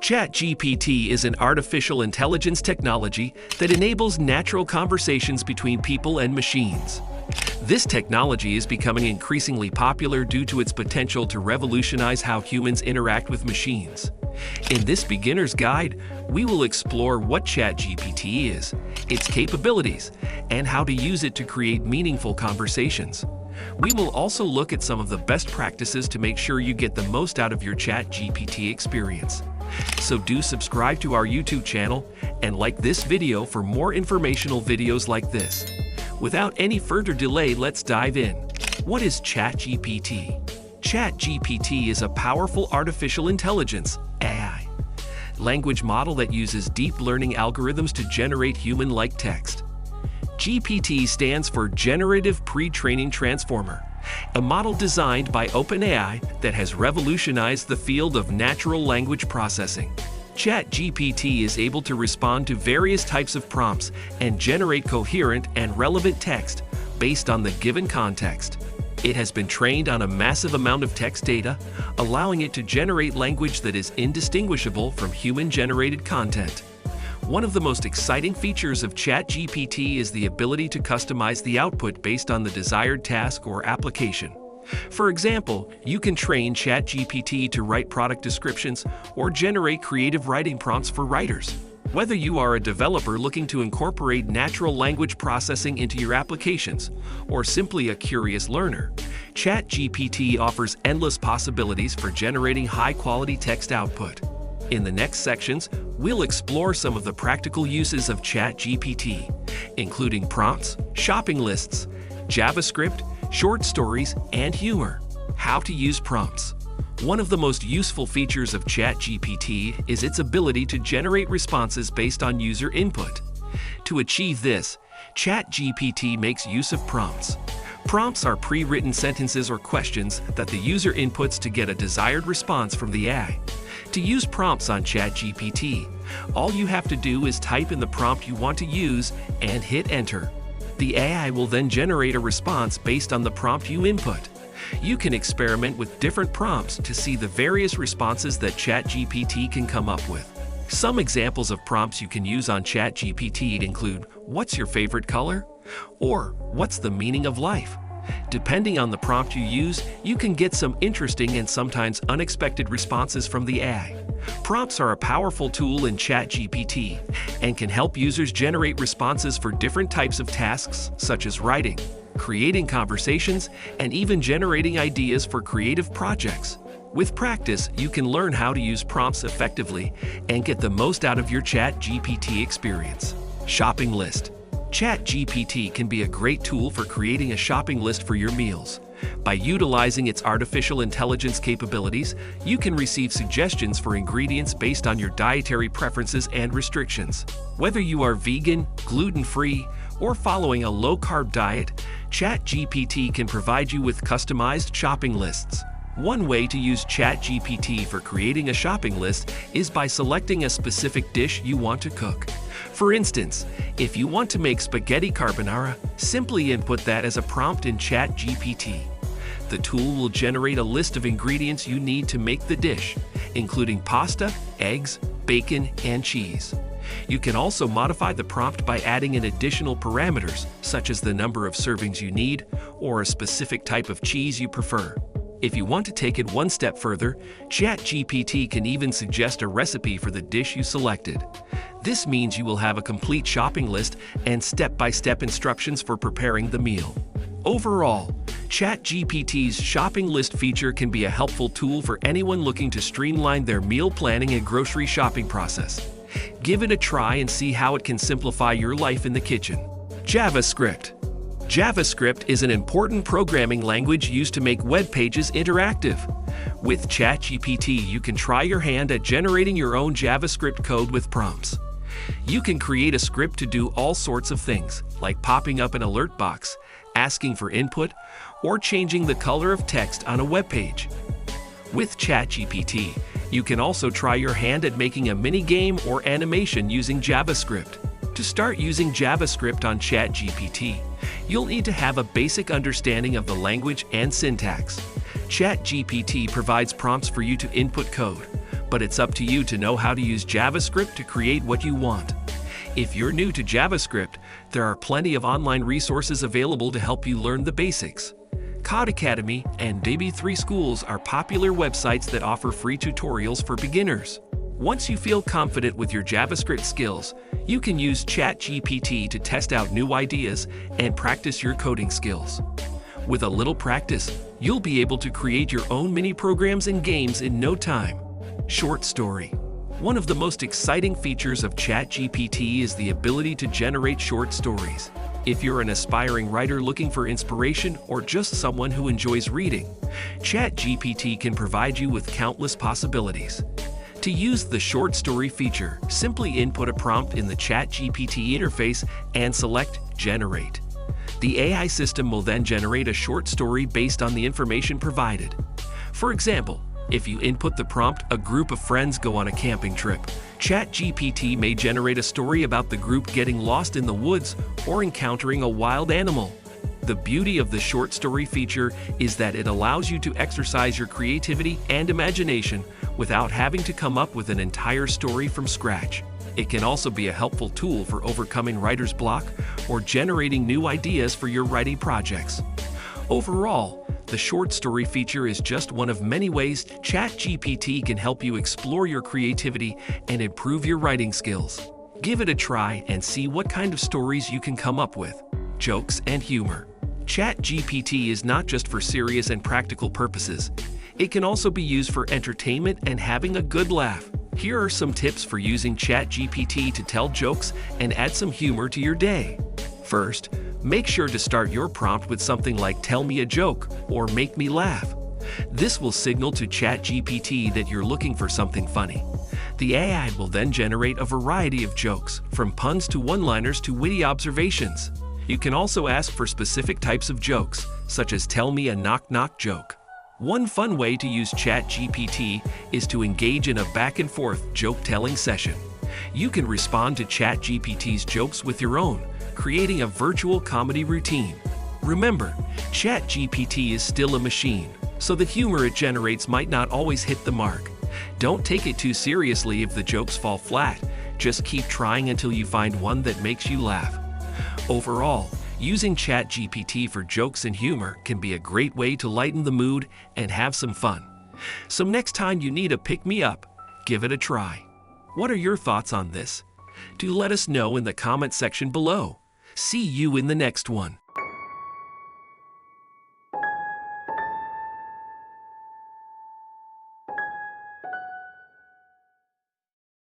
Chat GPT is an artificial intelligence technology that enables natural conversations between people and machines. This technology is becoming increasingly popular due to its potential to revolutionize how humans interact with machines. In this beginner's guide, we will explore what Chat GPT is, its capabilities, and how to use it to create meaningful conversations. We will also look at some of the best practices to make sure you get the most out of your Chat GPT experience. So do subscribe to our YouTube channel and like this video for more informational videos like this. Without any further delay, let's dive in. What is Chat GPT? Chat GPT is a powerful artificial intelligence (AI) language model that uses deep learning algorithms to generate human-like text. GPT stands for Generative Pre-training Transformer, a model designed by OpenAI that has revolutionized the field of natural language processing. Chat GPT is able to respond to various types of prompts and generate coherent and relevant text based on the given context. It has been trained on a massive amount of text data, allowing it to generate language that is indistinguishable from human-generated content. One of the most exciting features of Chat GPT is the ability to customize the output based on the desired task or application. For example, you can train Chat GPT to write product descriptions or generate creative writing prompts for writers. Whether you are a developer looking to incorporate natural language processing into your applications or simply a curious learner, Chat GPT offers endless possibilities for generating high-quality text output. In the next sections, we'll explore some of the practical uses of Chat GPT, including prompts, shopping lists, JavaScript, short stories, and humor. How to use prompts. One of the most useful features of Chat GPT is its ability to generate responses based on user input. To achieve this, Chat GPT makes use of prompts. Prompts are pre-written sentences or questions that the user inputs to get a desired response from the AI. To use prompts on Chat GPT, all you have to do is type in the prompt you want to use and hit enter. The AI will then generate a response based on the prompt you input. You can experiment with different prompts to see the various responses that Chat GPT can come up with. Some examples of prompts you can use on Chat GPT include, "What's your favorite color?" or "What's the meaning of life?" Depending on the prompt you use, you can get some interesting and sometimes unexpected responses from the AI. Prompts are a powerful tool in Chat GPT and can help users generate responses for different types of tasks such as writing, creating conversations, and even generating ideas for creative projects. With practice, you can learn how to use prompts effectively and get the most out of your Chat GPT experience. Shopping list. Chat GPT can be a great tool for creating a shopping list for your meals. By utilizing its artificial intelligence capabilities, you can receive suggestions for ingredients based on your dietary preferences and restrictions. Whether you are vegan, gluten-free, or following a low-carb diet, Chat GPT can provide you with customized shopping lists. One way to use Chat GPT for creating a shopping list is by selecting a specific dish you want to cook. For instance, if you want to make spaghetti carbonara, simply input that as a prompt in Chat GPT. The tool will generate a list of ingredients you need to make the dish, including pasta, eggs, bacon, and cheese. You can also modify the prompt by adding in additional parameters, such as the number of servings you need or a specific type of cheese you prefer. If you want to take it one step further, Chat GPT can even suggest a recipe for the dish you selected. This means you will have a complete shopping list and step-by-step instructions for preparing the meal. Overall, Chat GPT's shopping list feature can be a helpful tool for anyone looking to streamline their meal planning and grocery shopping process. Give it a try and see how it can simplify your life in the kitchen. JavaScript. JavaScript is an important programming language used to make web pages interactive. With ChatGPT, you can try your hand at generating your own JavaScript code with prompts. You can create a script to do all sorts of things, like popping up an alert box, asking for input, or changing the color of text on a web page. With ChatGPT, you can also try your hand at making a mini-game or animation using JavaScript. To start using JavaScript on ChatGPT, you'll need to have a basic understanding of the language and syntax. ChatGPT provides prompts for you to input code, But it's up to you to know how to use JavaScript to create what you want. If you're new to JavaScript, there are plenty of online resources available to help you learn the basics. Code Academy and DB3 Schools are popular websites that offer free tutorials for beginners. Once you feel confident with your JavaScript skills, you can use Chat GPT to test out new ideas and practice your coding skills. With a little practice, you'll be able to create your own mini programs and games in no time. Short story. One of the most exciting features of Chat GPT is the ability to generate short stories. If you're an aspiring writer looking for inspiration or just someone who enjoys reading, Chat GPT can provide you with countless possibilities. To use the short story feature, simply input a prompt in the Chat GPT interface and select Generate. The AI system will then generate a short story based on the information provided. For example, if you input the prompt, "A group of friends go on a camping trip," Chat GPT may generate a story about the group getting lost in the woods or encountering a wild animal. The beauty of the short story feature is that it allows you to exercise your creativity and imagination without having to come up with an entire story from scratch. It can also be a helpful tool for overcoming writer's block or generating new ideas for your writing projects. Overall, the short story feature is just one of many ways ChatGPT can help you explore your creativity and improve your writing skills. Give it a try and see what kind of stories you can come up with. Jokes and humor. ChatGPT is not just for serious and practical purposes. It can also be used for entertainment and having a good laugh. Here are some tips for using ChatGPT to tell jokes and add some humor to your day. First, make sure to start your prompt with something like "Tell me a joke" or "Make me laugh." This will signal to ChatGPT that you're looking for something funny. The AI will then generate a variety of jokes, from puns to one-liners to witty observations. You can also ask for specific types of jokes, such as "Tell me a knock-knock joke." One fun way to use ChatGPT is to engage in a back-and-forth joke-telling session. You can respond to ChatGPT's jokes with your own, creating a virtual comedy routine. Remember, ChatGPT is still a machine, so the humor it generates might not always hit the mark. Don't take it too seriously if the jokes fall flat. Just keep trying until you find one that makes you laugh. Overall, using ChatGPT for jokes and humor can be a great way to lighten the mood and have some fun. So next time you need a pick-me-up, give it a try. What are your thoughts on this? Do let us know in the comment section below. See you in the next one.